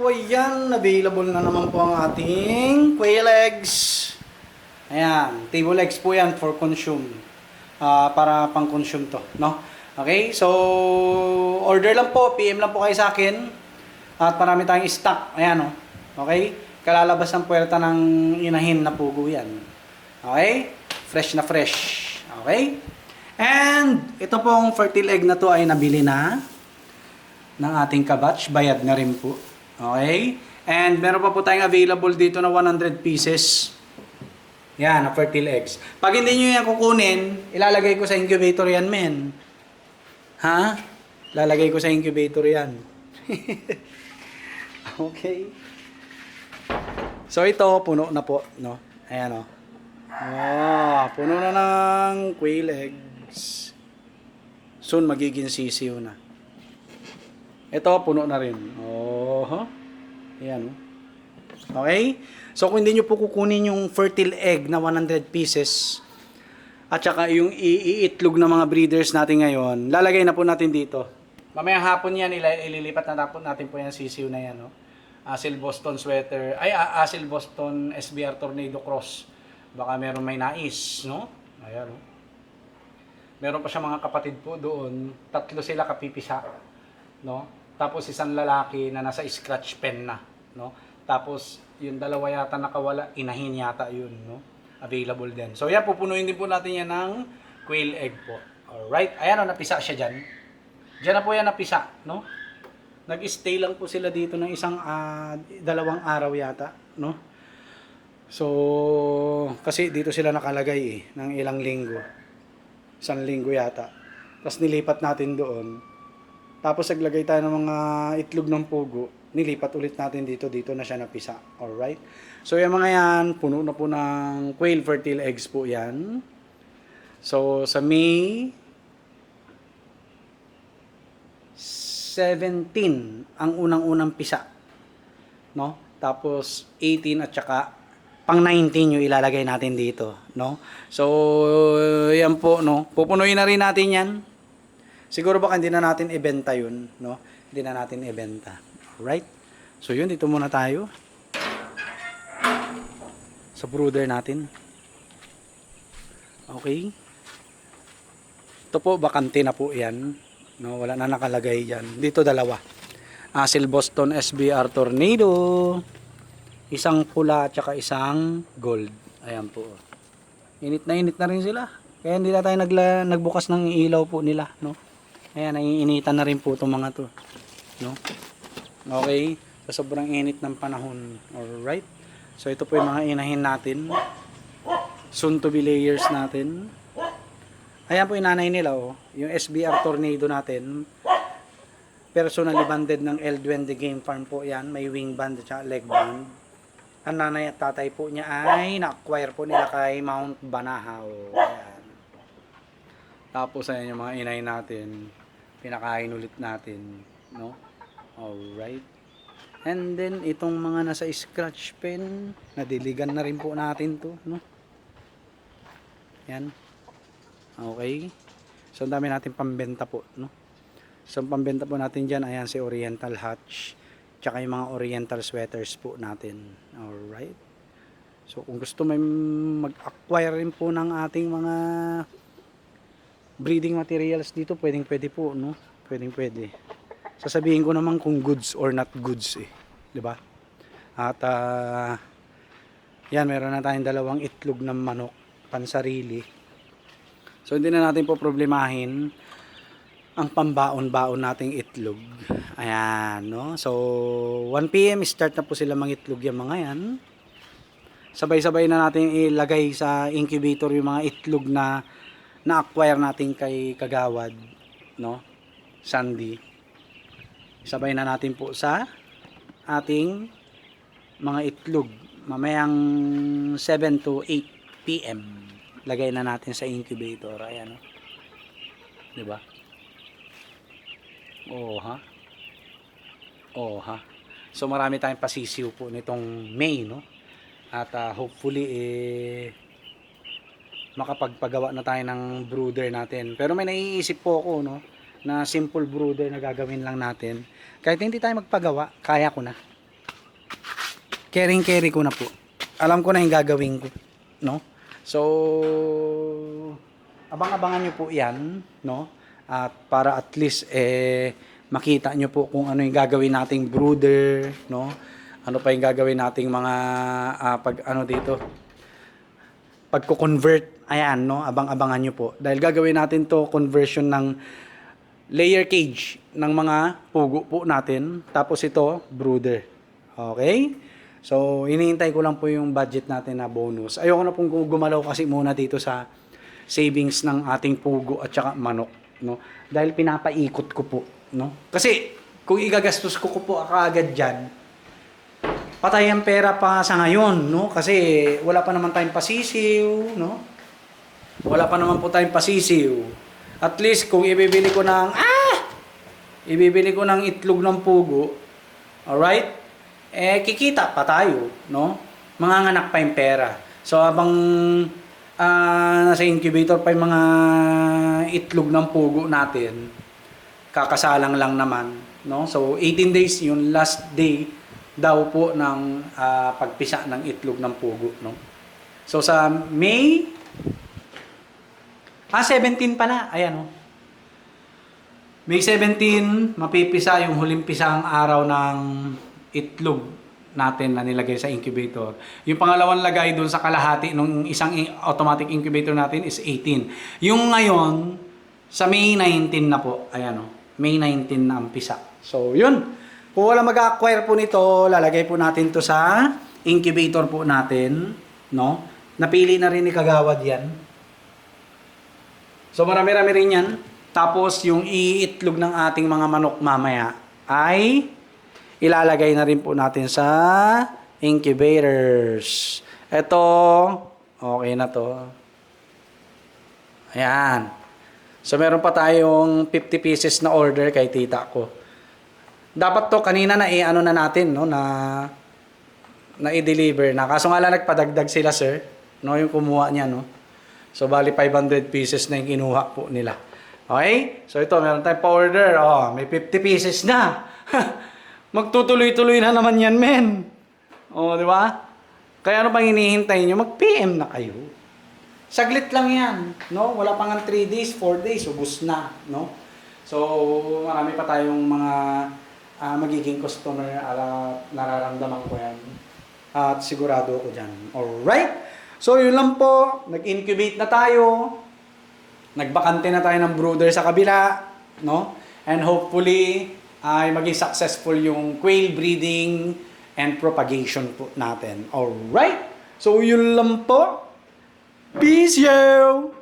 ayan, available na naman po ang ating quail eggs. Ayan, table eggs po yan for consume. Para pang-consume to, no? Okay, so order lang po, PM lang po kayo sa akin. At marami tayong stock. Ayan, oh. Okay? Kalalabas ng puwerta ng inahin na pugo yan. Okay? Fresh na fresh. Okay? And ito pong fertile egg na to ay nabili na ng ating kabatch. Bayad na rin po. Okay? And meron pa po tayong available dito na 100 pieces. Yan, na fertile eggs. Pag hindi nyo yan kukunin, ilalagay ko sa incubator yan, men. Ha? Lalagay ko sa incubator yan. Okay. So ito, puno na po, no? Ayan, oh. Puno na ng quail eggs. Soon magiging sisiw na. Ito, puno na rin. Ayan, oh. Okay? So kung hindi nyo po kukunin yung fertile egg na 100 pieces at saka yung iitlog ng mga breeders natin ngayon, lalagay na po natin dito. Mamayang hapon yan, ililipat na natin po yan sisiw na yan, no? Asil Boston sweater, Asil Boston SBR Tornado Cross. Baka meron may nais, no? Ayan, no? Meron pa siya mga kapatid po doon. 3 sila kapipisa, no? Tapos isang lalaki na nasa scratch pen na, no? Tapos yung 2 yata nakawala, inahin yata yun, no? Available din. So yan, pupunuin din po natin yan ng quail egg po. Alright, ayan, no? Napisa siya dyan. Diyan na po yan napisa, no? Nag-stay lang po sila dito ng 2 araw yata, no? So, kasi dito sila nakalagay ng ilang linggo. 1 linggo yata. Tapos nilipat natin doon. Tapos naglagay tayo ng mga itlog ng pugo. Nilipat ulit natin dito na siya napisa. Alright? So, yung mga yan, puno na po ng quail fertile eggs po yan. So, sa May 17 ang unang-unang pisa, no? Tapos 18 at saka pang 19 yung ilalagay natin dito, no? So yan po, no? Pupunuin na rin natin yan. Siguro baka hindi na natin ibenta yun, no? Hindi na natin ibenta. Right? So yun, dito muna tayo sa brooder natin. Okay? Ito po, bakante na po yan. No, wala na nakalagay yan. Dito 2. Asil Boston SBR Tornado. Isang pula at saka isang gold. Ayan po. Init na rin sila. Kaya hindi na tayo nagbukas ng ilaw po nila, no? Ayan, naiinitan na rin po itong mga to, no? Okay. So, sobrang init ng panahon. Alright. So ito po yung mga inahin natin. Soon to be layers natin. Ayan po yung nanay nila, oh. Yung SBR Tornado natin. Personally banded ng El Game Farm po yan. May wing band at leg band. Ang nanay at tatay po niya ay na-acquire po nila kay Mount Banahaw. Ayan. Tapos ayan yung mga inay natin. Pinakain ulit natin, no? Alright. And then itong mga nasa scratch pen, nadiligan na rin po natin to, no? Yan. Okay. So, ang dami natin pambenta po, no? So, ang pambenta po natin dyan, ayan si Oriental Hatch. Tsaka yung mga Oriental sweaters po natin. Alright. So, kung gusto may mag-acquire rin po ng ating mga breeding materials dito, pwede po, no? Pwede. Sasabihin ko naman kung goods or not goods, diba? At, yan, meron na tayong 2 itlog ng manok, pansarili. So, hindi na natin po problemahin ang pambaon-baon nating itlog. Ayan, no? So, 1 PM start na po sila mangitlog yung mga yan. Sabay-sabay na natin ilagay sa incubator yung mga itlog na na-acquire natin kay Kagawad, no? Sandy. Sabay na natin po sa ating mga itlog. Mamayang 7 to 8 PM. Lagay na natin sa incubator. Ayan, no? Diba? So marami tayong pasisiw po nitong May, no? At hopefully makapagpagawa na tayo ng brooder natin. Pero may naiisip po ako, no, na simple brooder na gagawin lang natin. Kahit hindi tayo magpagawa, kaya ko na. Caring-carry ko na po. Alam ko na yung gagawin ko, no? So, abang-abangan nyo po yan, no? At para at least, makita nyo po kung ano yung gagawin nating brooder, no? Ano pa yung gagawin nating mga, pagko-convert, ayan, no? Abang-abangan nyo po. Dahil gagawin natin to conversion ng layer cage ng mga pugo po natin. Tapos ito, brooder. Okay? So, hinihintay ko lang po yung budget natin na bonus. Ayoko na pong gumalaw kasi muna dito sa savings ng ating pugo at saka manok, no? Dahil pinapaikot ko po, no? Kasi kung igagastos ko po kaagad diyan, patay ang pera pa sa ngayon, no? Kasi wala pa naman tayong pasisiw, no? Wala pa naman po tayong pasisiw. At least kung ibibili ko ng itlog ng pugo, alright? Kikita pa tayo, no? Manganganak pa yung pera. So, habang nasa incubator pa yung mga itlog ng pugo natin, kakasalang lang naman, no? So, 18 days yung last day daw po ng pagpisa ng itlog ng pugo, no? So, sa May 17 pala, ayan, no? May 17, mapipisa yung huling pisang araw ng itlog natin na nilagay sa incubator. Yung pangalawang lagay doon sa kalahati nung isang automatic incubator natin is 18. Yung ngayon, sa May 19 na po. Ayan o. May 19 na ang pisa. So, yun. Kung wala mag-acquire po nito, lalagay po natin to sa incubator po natin. No? Napili na rin ni Kagawad yan. So, marami-rami rin yan. Tapos, yung iitlog ng ating mga manok mamaya ay ilalagay na rin po natin sa incubators. Ito, okay na to. Ayan. So, meron pa tayong 50 pieces na order kay tita ko. Dapat to kanina na ano na natin, no, na i-deliver na. Kaso nga lang nagpadagdag sila, sir, no, yung kumuha niya, no. So, bali 500 pieces na yung kinuha po nila. Okay? So, ito, meron tayong pa-order. Oh, may 50 pieces na. Magtutuloy-tuloy na naman yan, men. O, di ba? Kaya ano pang hinihintay nyo? Mag-PM na kayo. Saglit lang yan, no? Wala pang 3 days, 4 days, ubus na, no? So, marami pa tayong mga magiging customer, nararamdaman ko yan. At sigurado ako dyan. Alright? So, yun lang po. Nag-incubate na tayo. Nagbakante na tayo ng brooder sa kabila, no? And hopefully, ay maging successful yung quail breeding and propagation po natin. Alright? So, yun lang po. Peace, yo!